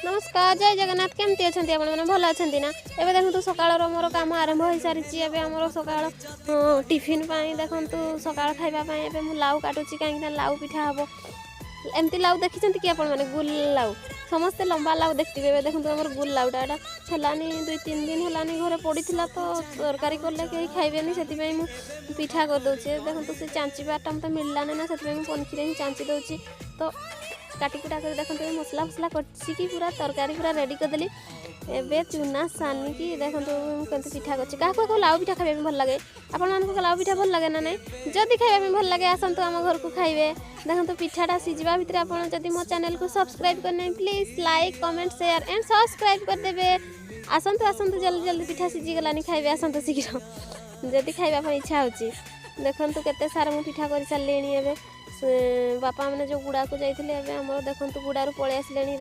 नमस्कार जय जगन्नाथ केमती अच्छा आपने भल अच्छा ना एवं देखो सकाल मोर कम आरंभ हो सारी आम सकाल टिफिन देखु सकाल खावाई मुझे लाउ काटुची कहीं लाउ पिठा हम एमती लाउ देखी कि आप गुल लाउ समस्ते लंबा लाउ देखते देखो आम गुल लाउटा है 2-3 दिन है घरे पड़ी तो तरकारी कले कहीं खाइबेनि से पिठा करदे देखो से चाँचीबाटा मत मिललानी ना से पनीर ही चाँची दूसरी तो काटिकुटा कर देखते मसला फसला कटिकी पूरा तरकारी पूरा रेडी करदेली एवं चूना सानिकी देखो कमी पिठा कर लाउ पिठा खाइबा भल लगे आपण लाउ पिठा भल लगे ना नहीं जदि खाइबा भल लगे आसतु आम घर को खाइबे देखो पिठाटा सिझा भितर आप मो चैनल को सब्सक्राइब करना please like comment share and subscribe करदे आसतु आसतु जल्दी जल्दी पिठा सिझीगलानी खाइबे आसतु शीघ्र जदि खाइबा इच्छा होची देखो केते सारा मु पिठा कर सारे बापा मैंने जो गुड़ा को जाइए देखो गुड़ारू पलि आसिले